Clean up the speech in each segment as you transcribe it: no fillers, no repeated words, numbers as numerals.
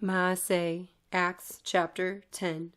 Maaseh, Acts chapter 10.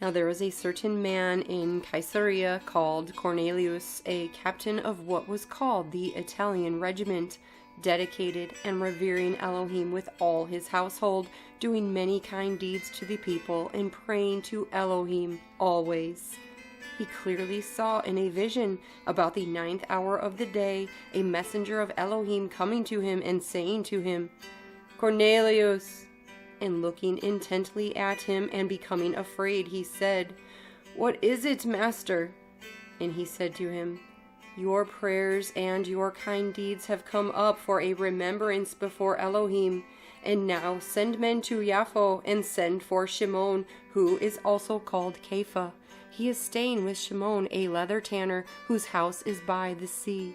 Now there was a certain man in Caesarea called Cornelius, a captain of what was called the Italian regiment, dedicated and revering Elohim with all his household, doing many kind deeds to the people, and praying to Elohim always. He clearly saw in a vision about the 9th hour of the day a messenger of Elohim coming to him and saying to him, Cornelius. And looking intently at him and becoming afraid, he said, What is it, master? And he said to him, Your prayers and your kind deeds have come up for a remembrance before Elohim. And now send men to Yahuah and send for Shimon, who is also called Kepha. He is staying with Shimon, a leather tanner, whose house is by the sea.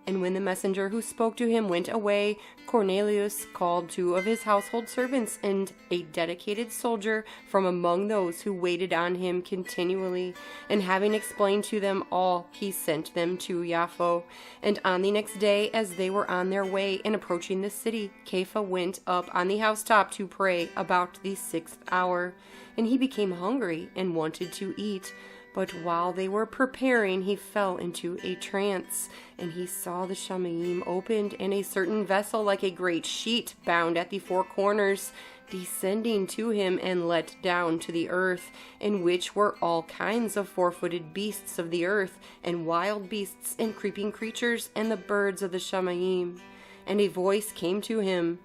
And when the messenger who spoke to him went away, Cornelius called 2 of his household servants and a dedicated soldier from among those who waited on him continually. And having explained to them all, he sent them to Yahuah. And on the next day, as they were on their way and approaching the city, Kepha went up on the housetop to pray about the 6th hour. And he became hungry and wanted to eat. But while they were preparing, he fell into a trance, and he saw the Shamayim opened, and a certain vessel like a great sheet bound at the 4 corners, descending to him and let down to the earth, in which were all kinds of 4-footed beasts of the earth, and wild beasts, and creeping creatures, and the birds of the Shamayim. And a voice came to him,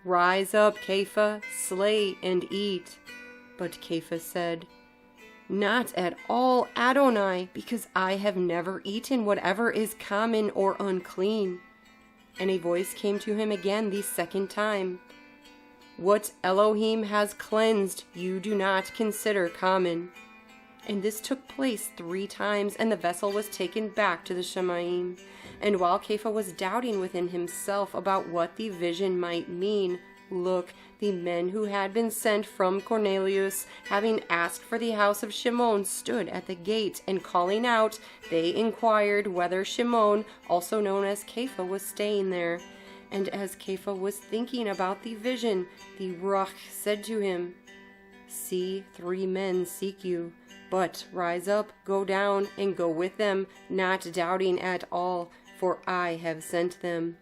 Rise up, Kepha, slay and eat. But Kepha said, Not at all, Adonai, because I have never eaten whatever is common or unclean. And a voice came to him again the 2nd time. What Elohim has cleansed, you do not consider common. And this took place 3 times, and the vessel was taken back to the Shamayim. And while Kepha was doubting within himself about what the vision might mean, look, the men who had been sent from Cornelius, having asked for the house of Shimon, stood at the gate, and calling out, they inquired whether Shimon, also known as Kepha, was staying there. And as Kepha was thinking about the vision, the Ruah said to him, See, 3 men seek you, but rise up, go down, and go with them, not doubting at all, for I have sent them.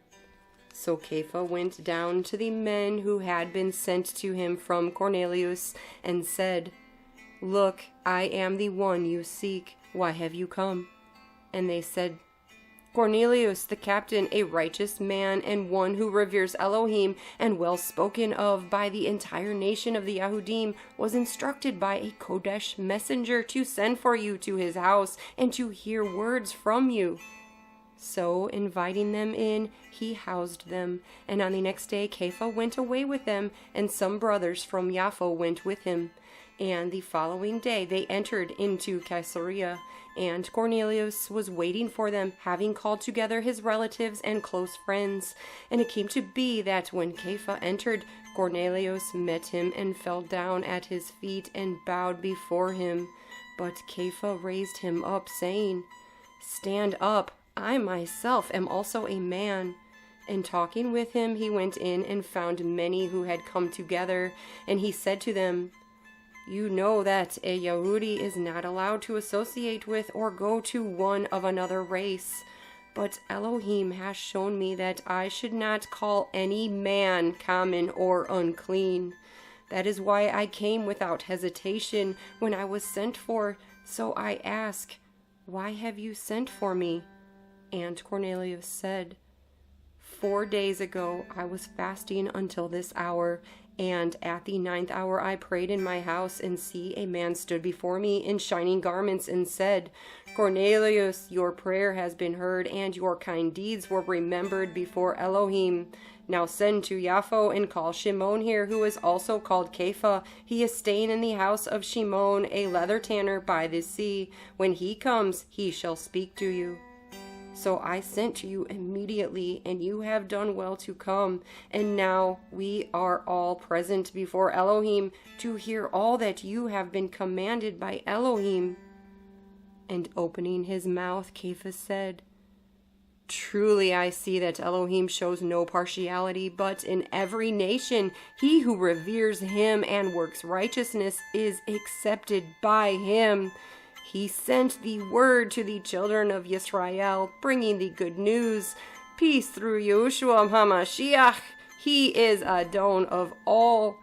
So Kepha went down to the men who had been sent to him from Cornelius, and said, Look, I am the one you seek. Why have you come? And they said, Cornelius the captain, a righteous man, and one who reveres Elohim, and well spoken of by the entire nation of the Yahudim, was instructed by a Kodesh messenger to send for you to his house, and to hear words from you. So, inviting them in, he housed them, and on the next day Kepha went away with them, and some brothers from Yahuah went with him. And the following day they entered into Caesarea, and Cornelius was waiting for them, having called together his relatives and close friends. And it came to be that when Kepha entered, Cornelius met him and fell down at his feet and bowed before him. But Kepha raised him up, saying, Stand up. I myself am also a man. And talking with him, he went in and found many who had come together, and he said to them, You know that a Yehudi is not allowed to associate with or go to one of another race, but Elohim has shown me that I should not call any man common or unclean. That is why I came without hesitation when I was sent for. So I ask, Why have you sent for me? And Cornelius said, 4 days ago I was fasting until this hour, and at the 9th hour I prayed in my house, and see, a man stood before me in shining garments and said, Cornelius, your prayer has been heard, and your kind deeds were remembered before Elohim. Now send to Yahuah and call Shimon here, who is also called Kepha. He is staying in the house of Shimon, a leather tanner by the sea. When he comes, he shall speak to you. So I sent to you immediately, and you have done well to come. And now we are all present before Elohim to hear all that you have been commanded by Elohim. And opening his mouth, Kepha said, Truly I see that Elohim shows no partiality, but in every nation he who reveres him and works righteousness is accepted by him. He sent the word to the children of Yisrael, bringing the good news. Peace through Yahushua HaMashiach. He is Adon of all.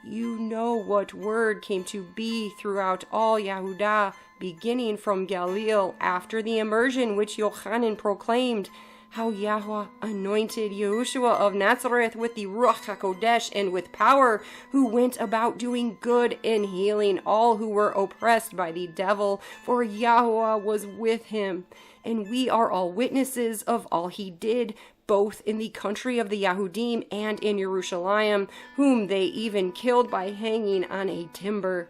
You know what word came to be throughout all Yehudah, beginning from Galilee after the immersion which Yochanan proclaimed, how Yahweh anointed Yahusha of Nazareth with the Ruach HaKodesh and with power, who went about doing good and healing all who were oppressed by the devil, for Yahweh was with him. And we are all witnesses of all he did, both in the country of the Yahudim and in Jerusalem, whom they even killed by hanging on a timber.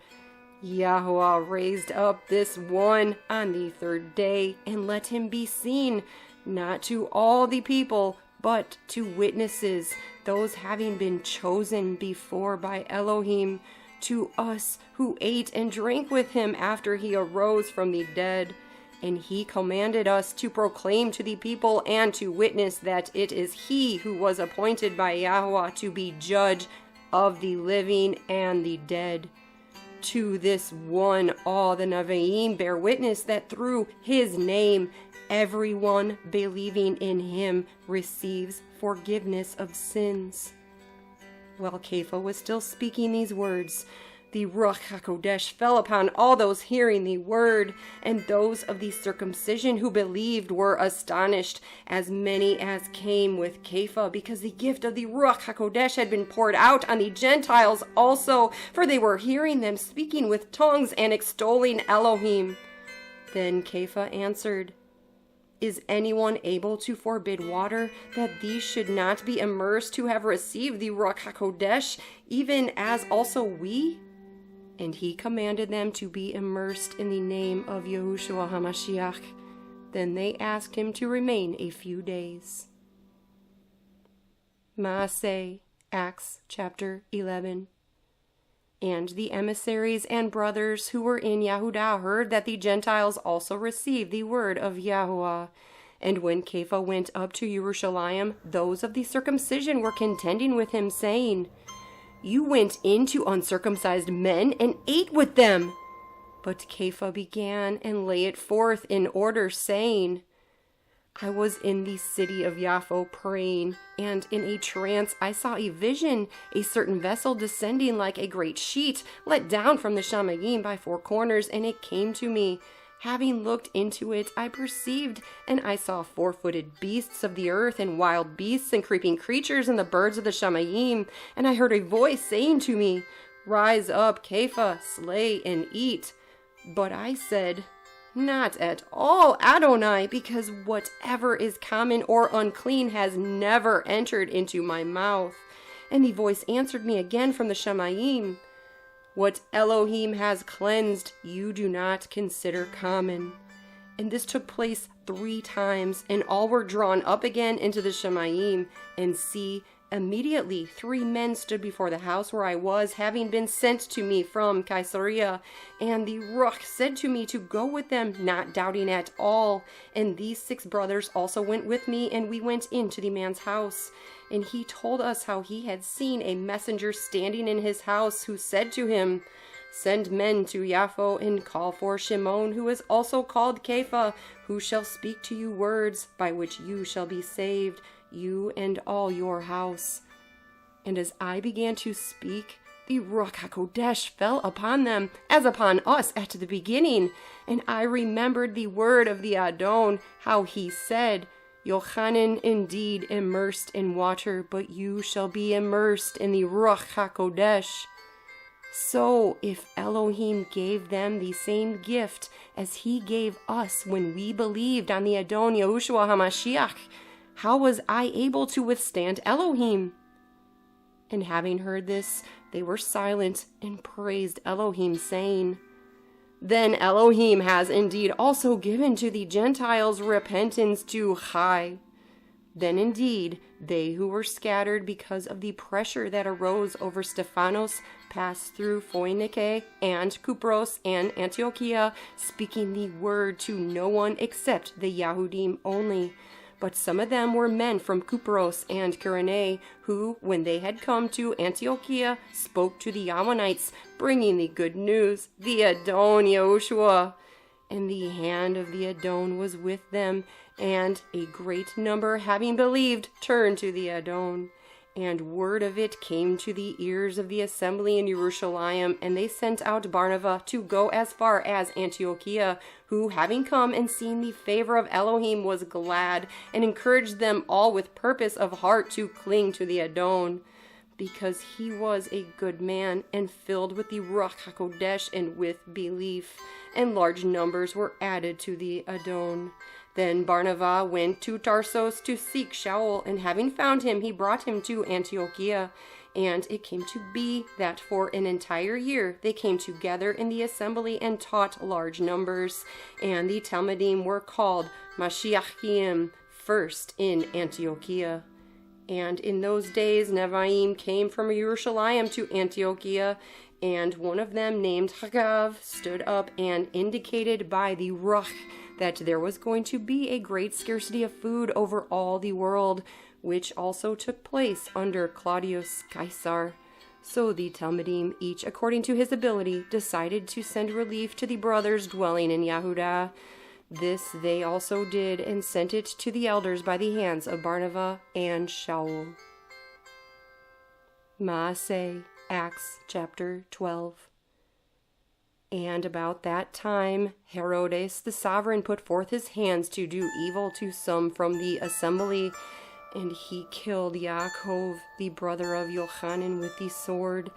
Yahuah raised up this one on the third day, and let him be seen, not to all the people, but to witnesses, those having been chosen before by Elohim, to us who ate and drank with him after he arose from the dead. And he commanded us to proclaim to the people and to witness that it is he who was appointed by Yahuah to be judge of the living and the dead. To this one all the Nevi'im bear witness that through his name everyone believing in him receives forgiveness of sins. While Kepha was still speaking these words, the Ruach HaKodesh fell upon all those hearing the word, and those of the circumcision who believed were astonished, as many as came with Kepha, because the gift of the Ruach HaKodesh had been poured out on the Gentiles also, for they were hearing them speaking with tongues and extolling Elohim. Then Kepha answered, Is anyone able to forbid water, that these should not be immersed who have received the Ruach HaKodesh, even as also we? And he commanded them to be immersed in the name of Yahushua HaMashiach. Then they asked him to remain a few days. Maaseh, Acts chapter 11. And the emissaries and brothers who were in Yehudah heard that the Gentiles also received the word of Yahuah. And when Kepha went up to Jerusalem, those of the circumcision were contending with him, saying, You went in to uncircumcised men and ate with them. But Kepha began and lay it forth in order, saying, I was in the city of Yaffo praying, and in a trance I saw a vision, a certain vessel descending like a great sheet, let down from the Shamayim by four corners, and it came to me. Having looked into it, I perceived, and I saw four-footed beasts of the earth, and wild beasts, and creeping creatures, and the birds of the Shamayim. And I heard a voice saying to me, Rise up, Kepha, slay and eat. But I said, Not at all, Adonai, because whatever is common or unclean has never entered into my mouth. And the voice answered me again from the Shamayim, What Elohim has cleansed, you do not consider common. And this took place 3 times, and all were drawn up again into the Shamayim. And see, immediately 3 men stood before the house where I was, having been sent to me from Caesarea. And the Ruach said to me to go with them, not doubting at all. And these 6 brothers also went with me, and we went into the man's house. And he told us how he had seen a messenger standing in his house, who said to him, Send men to Yaffo and call for Shimon, who is also called Kepha, who shall speak to you words by which you shall be saved, you and all your house. And as I began to speak, the Ruach HaKodesh fell upon them, as upon us at the beginning. And I remembered the word of the Adon, how he said, Yochanan indeed immersed in water, but you shall be immersed in the Ruach HaKodesh. So if Elohim gave them the same gift as he gave us when we believed on the Adon Yahushua HaMashiach, how was I able to withstand Elohim? And having heard this, they were silent and praised Elohim, saying, Then Elohim has indeed also given to the Gentiles repentance to Chai. Then indeed, they who were scattered because of the pressure that arose over Stephanos passed through Phoenicia and Kupros and Antiochia, speaking the word to no one except the Yahudim only. But some of them were men from Cupros and Cyrene, who, when they had come to Antiochia, spoke to the Ammonites, bringing the good news, the Adon Yahushua. And the hand of the Adon was with them, and a great number, having believed, turned to the Adon. And word of it came to the ears of the assembly in Jerusalem, and they sent out Barnabas to go as far as Antiochia, who, having come and seen the favor of Elohim, was glad, and encouraged them all with purpose of heart to cling to the Adon, because he was a good man, and filled with the Ruach HaKodesh and with belief, and large numbers were added to the Adon. Then Barnabas went to Tarsus to seek Shaul, and having found him, he brought him to Antiochia. And it came to be that for an entire year they came together in the assembly and taught large numbers. And the Talmudim were called Mashiachim, first in Antiochia. And in those days Nevi'im came from Jerusalem to Antiochia, and one of them, named Hagav, stood up and indicated by the Ruach that there was going to be a great scarcity of food over all the world, which also took place under Claudius Caesar. So the Talmudim, each according to his ability, decided to send relief to the brothers dwelling in Yehudah. This they also did, and sent it to the elders by the hands of Barnabas and Shaul. Maaseh, Acts chapter 12. And about that time, Herodes the sovereign put forth his hands to do evil to some from the assembly, and he killed Yaakov, the brother of Yochanan, with the sword.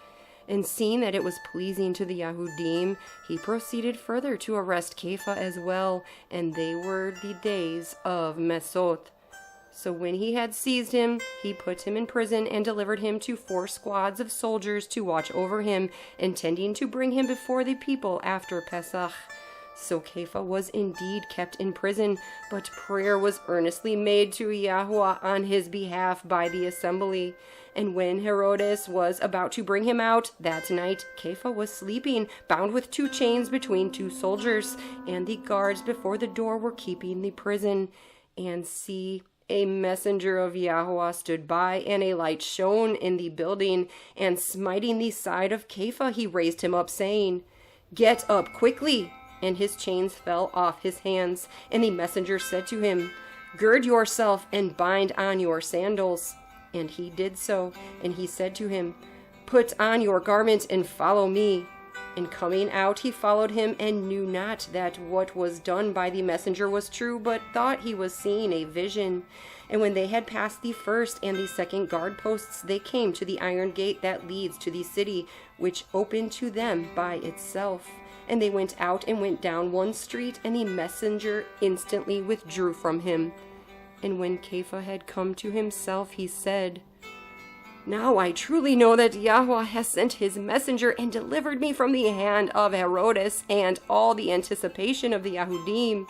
And seeing that it was pleasing to the Yahudim, he proceeded further to arrest Kepha as well, and they were the days of Mesot. So when he had seized him, he put him in prison and delivered him to 4 squads of soldiers to watch over him, intending to bring him before the people after Pesach. So Kepha was indeed kept in prison, but prayer was earnestly made to Yahuah on his behalf by the assembly. And when Herodes was about to bring him out that night, Kepha was sleeping, bound with 2 chains between 2 soldiers, and the guards before the door were keeping the prison. And see, a messenger of Yahuah stood by, and a light shone in the building, and smiting the side of Kepha, he raised him up, saying, "Get up quickly!" And his chains fell off his hands. And the messenger said to him, "Gird yourself and bind on your sandals." And he did so. And he said to him, "Put on your garment and follow me." And coming out, he followed him, and knew not that what was done by the messenger was true, but thought he was seeing a vision. And when they had passed the first and the second guard posts, they came to the iron gate that leads to the city, which opened to them by itself. And they went out and went down one street, and the messenger instantly withdrew from him. And when Kepha had come to himself, he said, "Now I truly know that Yahweh has sent his messenger and delivered me from the hand of Herodes and all the anticipation of the Yahudim."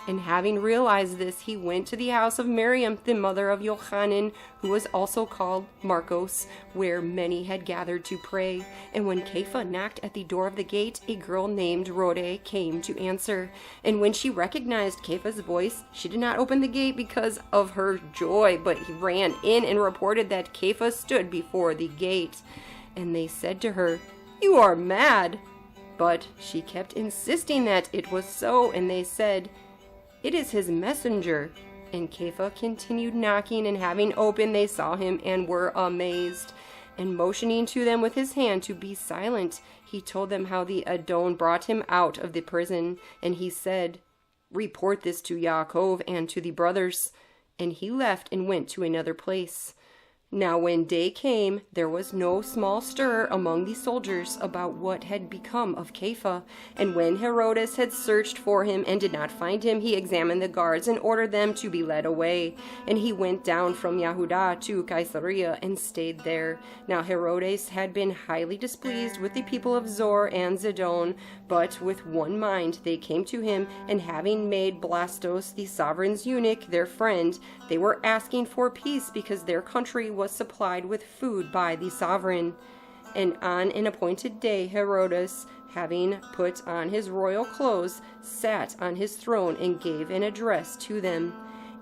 And having realized this, he went to the house of Miriam, the mother of Yochanan, who was also called Marcos, where many had gathered to pray. And when Kepha knocked at the door of the gate, a girl named Rhoda came to answer. And when she recognized Kepha's voice, she did not open the gate because of her joy, but he ran in and reported that Kepha stood before the gate. And they said to her, "You are mad." But she kept insisting that it was so, and they said, "It is his messenger." And Kepha continued knocking, and having opened, they saw him and were amazed. And motioning to them with his hand to be silent, he told them how the Adon brought him out of the prison. And he said, "Report this to Yaakov and to the brothers." And he left and went to another place. Now when day came, there was no small stir among the soldiers about what had become of Kepha. And when Herodes had searched for him and did not find him, he examined the guards and ordered them to be led away. And he went down from Yehudah to Caesarea and stayed there. Now Herodes had been highly displeased with the people of Zor and Zidon, but with one mind they came to him, and having made Blastus the sovereign's eunuch their friend, they were asking for peace because their country was supplied with food by the sovereign. And on an appointed day, Herodes, having put on his royal clothes, sat on his throne and gave an address to them.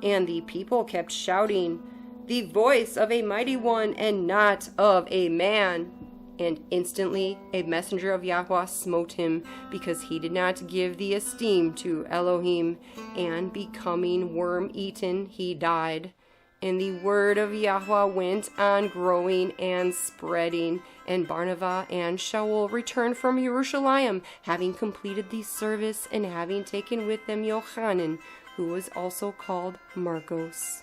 And the people kept shouting, "The voice of a mighty one, and not of a man." And instantly a messenger of Yahuah smote him, because he did not give the esteem to Elohim, and becoming worm-eaten, he died. And the word of Yahuah went on growing and spreading, and Barnabas and Shaul returned from Jerusalem, having completed the service, and having taken with them Yochanan, who was also called Marcos.